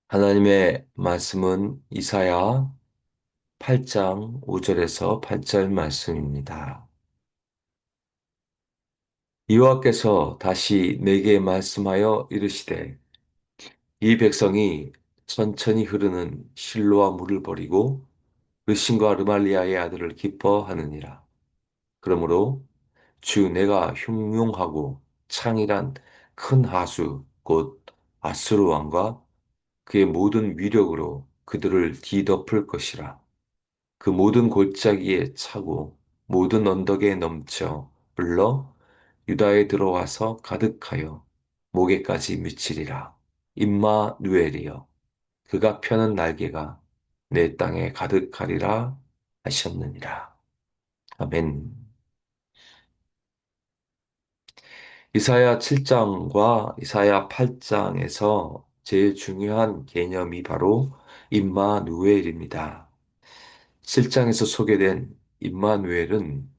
하나님의 말씀은 이사야 8장 5절에서 8절 말씀입니다. 여호와께서 다시 내게 말씀하여 이르시되 이 백성이 천천히 흐르는 실로와 물을 버리고 르신과 르말리아의 아들을 기뻐하느니라. 그러므로 주 내가 흉용하고 창일한 큰 하수 곧 아수르 왕과 그의 모든 위력으로 그들을 뒤덮을 것이라. 그 모든 골짜기에 차고 모든 언덕에 넘쳐 흘러 유다에 들어와서 가득하여 목에까지 미치리라. 임마누엘이여 그가 펴는 날개가 내 땅에 가득하리라 하셨느니라. 아멘. 이사야 7장과 이사야 8장에서 제일 중요한 개념이 바로 임마누엘입니다. 7장에서 소개된 임마누엘은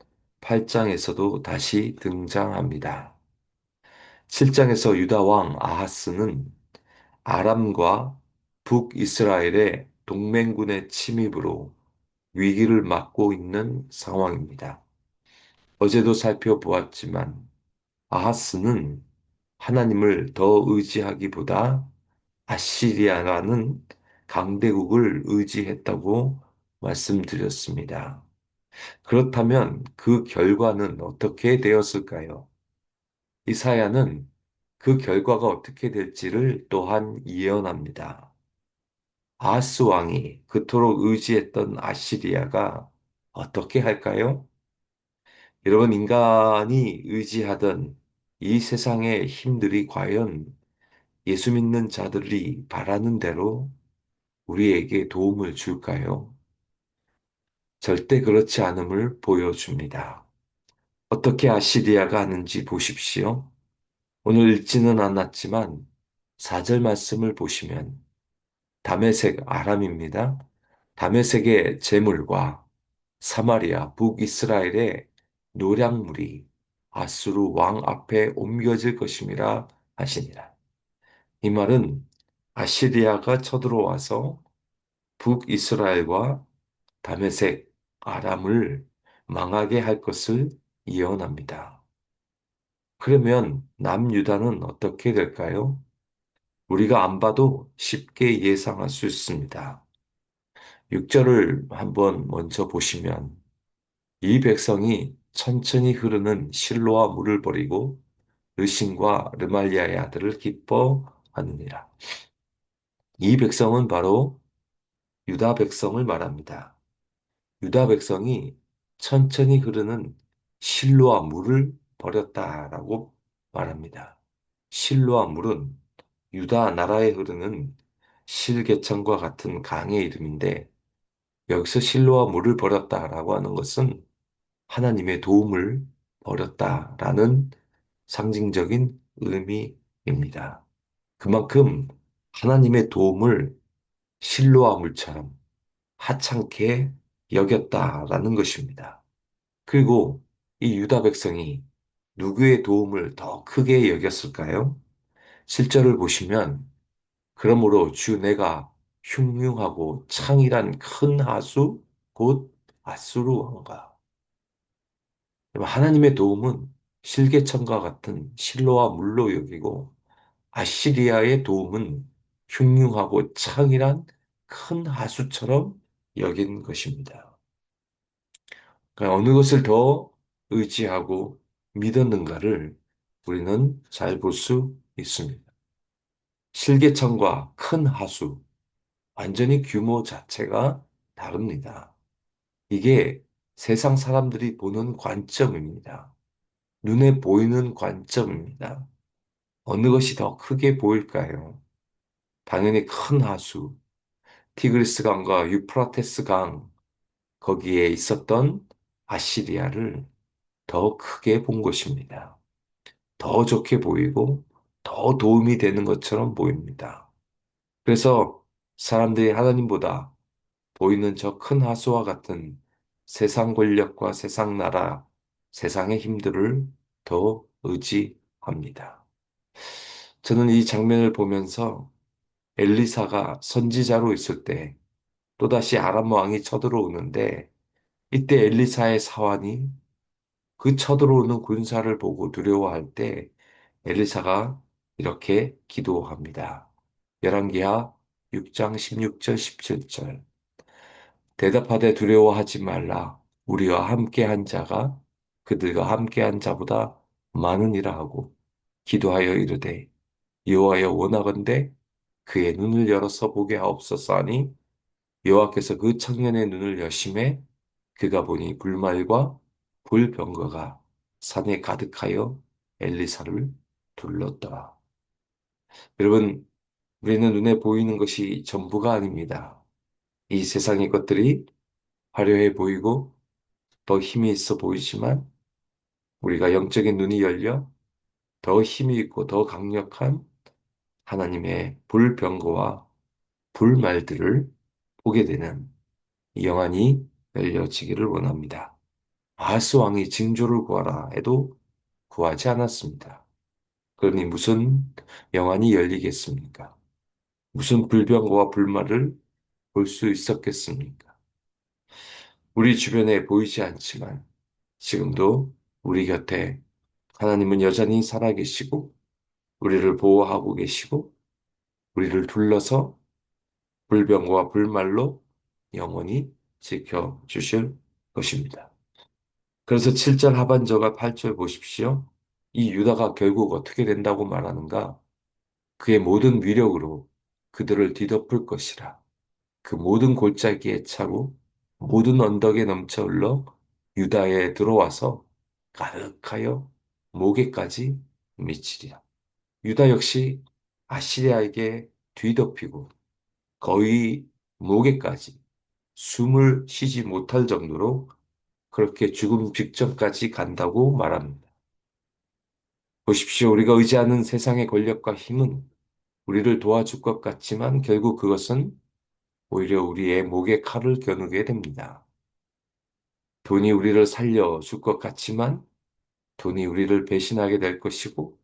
8장에서도 다시 등장합니다. 7장에서 유다 왕 아하스는 아람과 북이스라엘의 동맹군의 침입으로 위기를 맞고 있는 상황입니다. 어제도 살펴보았지만 아하스는 하나님을 더 의지하기보다 아시리아라는 강대국을 의지했다고 말씀드렸습니다. 그렇다면 그 결과는 어떻게 되었을까요? 이사야는 그 결과가 어떻게 될지를 또한 예언합니다. 아하스 왕이 그토록 의지했던 아시리아가 어떻게 할까요? 여러분, 인간이 의지하던 이 세상의 힘들이 과연 예수 믿는 자들이 바라는 대로 우리에게 도움을 줄까요? 절대 그렇지 않음을 보여줍니다. 어떻게 아시리아가 하는지 보십시오. 오늘 읽지는 않았지만 4절 말씀을 보시면 다메섹 아람입니다. 다메섹의 재물과 사마리아 북이스라엘의 노략물이 아수르 왕 앞에 옮겨질 것임이라 하시니라. 이 말은 아시리아가 쳐들어와서 북이스라엘과 다메섹 아람을 망하게 할 것을 예언합니다. 그러면 남유다는 어떻게 될까요? 우리가 안 봐도 쉽게 예상할 수 있습니다. 6절을 한번 먼저 보시면 이 백성이 천천히 흐르는 실로와 물을 버리고 르신과 르말리아의 아들을 기뻐하느니라. 이 백성은 바로 유다 백성을 말합니다. 유다 백성이 천천히 흐르는 실로와 물을 버렸다라고 말합니다. 실로와 물은 유다 나라에 흐르는 실개천과 같은 강의 이름인데 여기서 실로와 물을 버렸다라고 하는 것은 하나님의 도움을 버렸다라는 상징적인 의미입니다. 그만큼 하나님의 도움을 실로와 물처럼 하찮게 여겼다라는 것입니다. 그리고 이 유다 백성이 누구의 도움을 더 크게 여겼을까요? 실절을 보시면 그러므로 주 내가 흉흉하고 창일한 큰 하수 곧 아수르 왕과 하나님의 도움은 실개천과 같은 실로와 물로 여기고 아시리아의 도움은 흉흉하고 창일한 큰 하수처럼 여긴 것입니다. 그러니까 어느 것을 더 의지하고 믿었는가를 우리는 잘 볼 수 있습니다. 실개천과 큰 하수, 완전히 규모 자체가 다릅니다. 이게 세상 사람들이 보는 관점입니다. 눈에 보이는 관점입니다. 어느 것이 더 크게 보일까요? 당연히 큰 하수, 티그리스 강과 유프라테스 강, 거기에 있었던 아시리아를 더 크게 본 것입니다. 더 좋게 보이고 더 도움이 되는 것처럼 보입니다. 그래서 사람들이 하나님보다 보이는 저 큰 하수와 같은 세상 권력과 세상 나라, 세상의 힘들을 더 의지합니다. 저는 이 장면을 보면서 엘리사가 선지자로 있을 때 또다시 아람 왕이 쳐들어오는데 이때 엘리사의 사환이 그 쳐들어오는 군사를 보고 두려워할 때 엘리사가 이렇게 기도합니다. 열왕기하 6장 16절 17절 대답하되 두려워하지 말라. 우리와 함께한 자가 그들과 함께한 자보다 많으니라 하고 기도하여 이르되 여호와여 원하건대 그의 눈을 열어서 보게 하옵소서 하니 여호와께서 그 청년의 눈을 여심해 그가 보니 불말과 불병거가 산에 가득하여 엘리사를 둘렀더라. 여러분, 우리는 눈에 보이는 것이 전부가 아닙니다. 이 세상의 것들이 화려해 보이고 더 힘이 있어 보이지만 우리가 영적인 눈이 열려 더 힘이 있고 더 강력한 하나님의 불병거와 불말들을 보게 되는 이 영안이 열려지기를 원합니다. 아하스 왕이 징조를 구하라 해도 구하지 않았습니다. 그러니 무슨 영안이 열리겠습니까? 무슨 불병거와 불말을 볼 수 있었겠습니까? 우리 주변에 보이지 않지만 지금도 우리 곁에 하나님은 여전히 살아계시고 우리를 보호하고 계시고 우리를 둘러서 불병과 불말로 영원히 지켜주실 것입니다. 그래서 7절 하반절과 8절 보십시오. 이 유다가 결국 어떻게 된다고 말하는가? 그의 모든 위력으로 그들을 뒤덮을 것이라. 그 모든 골짜기에 차고 모든 언덕에 넘쳐 흘러 유다에 들어와서 가득하여 목에까지 미치리라. 유다 역시 아시리아에게 뒤덮이고 거의 목에까지 숨을 쉬지 못할 정도로 그렇게 죽음 직전까지 간다고 말합니다. 보십시오. 우리가 의지하는 세상의 권력과 힘은 우리를 도와줄 것 같지만 결국 그것은 오히려 우리의 목에 칼을 겨누게 됩니다. 돈이 우리를 살려줄 것 같지만 돈이 우리를 배신하게 될 것이고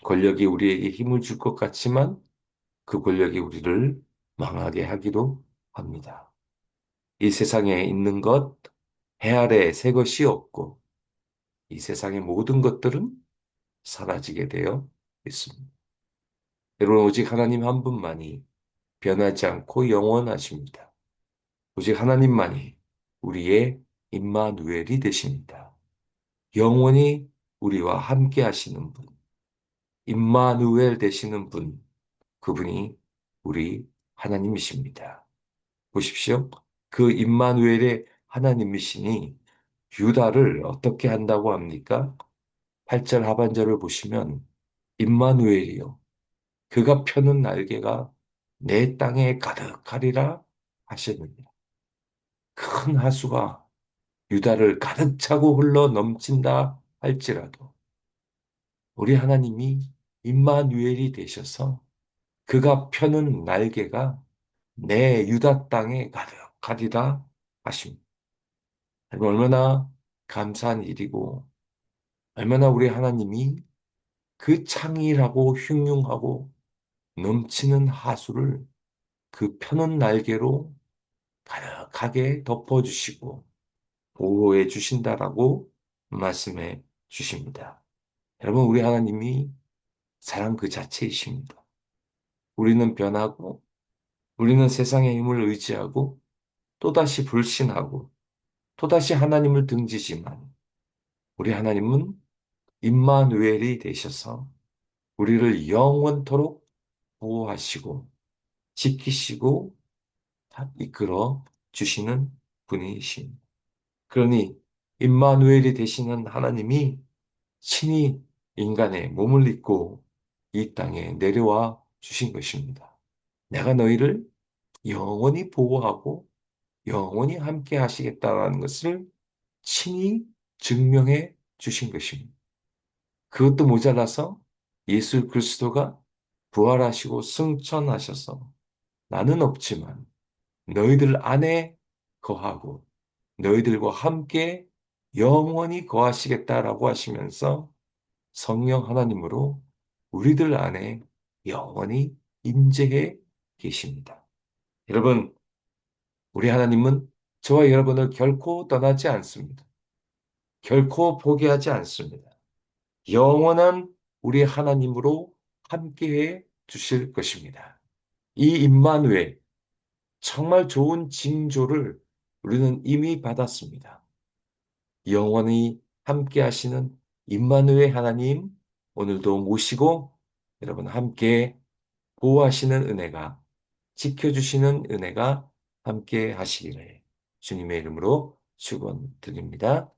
권력이 우리에게 힘을 줄 것 같지만 그 권력이 우리를 망하게 하기도 합니다. 이 세상에 있는 것, 해 아래 새 것이 없고 이 세상의 모든 것들은 사라지게 되어 있습니다. 여러분, 오직 하나님 한 분만이 변하지 않고 영원하십니다. 오직 하나님만이 우리의 임마누엘이 되십니다. 영원히 우리와 함께 하시는 분, 임마누엘 되시는 분, 그분이 우리 하나님이십니다. 보십시오. 그 임마누엘의 하나님이시니 유다를 어떻게 한다고 합니까? 8절 하반절을 보시면 임마누엘이요. 그가 펴는 날개가 내 땅에 가득하리라 하셨느니라. 큰 하수가 유다를 가득 차고 흘러 넘친다 할지라도 우리 하나님이 임마누엘이 되셔서 그가 펴는 날개가 내 유다 땅에 가득하리라 하십니다. 얼마나 감사한 일이고 얼마나 우리 하나님이 그 창의하고 흉흉하고 넘치는 하수를 그 펴는 날개로 가득하게 덮어주시고 보호해 주신다라고 말씀해 주십니다. 여러분, 우리 하나님이 사랑 그 자체이십니다. 우리는 변하고 우리는 세상의 힘을 의지하고 또다시 불신하고 또다시 하나님을 등지지만 우리 하나님은 임마누엘이 되셔서 우리를 영원토록 보호하시고 지키시고 이끌어 주시는 분이십니다. 그러니 임마누엘이 되시는 하나님이 친히 인간의 몸을 입고 이 땅에 내려와 주신 것입니다. 내가 너희를 영원히 보호하고 영원히 함께 하시겠다는 것을 친히 증명해 주신 것입니다. 그것도 모자라서 예수 그리스도가 부활하시고 승천하셔서 나는 없지만 너희들 안에 거하고 너희들과 함께 영원히 거하시겠다라고 하시면서 성령 하나님으로 우리들 안에 영원히 임재해 계십니다. 여러분, 우리 하나님은 저와 여러분을 결코 떠나지 않습니다. 결코 포기하지 않습니다. 영원한 우리 하나님으로 함께해 주실 것입니다. 이 임마누엘, 정말 좋은 징조를 우리는 이미 받았습니다. 영원히 함께 하시는 임마누엘 하나님, 오늘도 모시고 여러분 함께 보호하시는 은혜가, 지켜주시는 은혜가 함께 하시기를 주님의 이름으로 축원드립니다.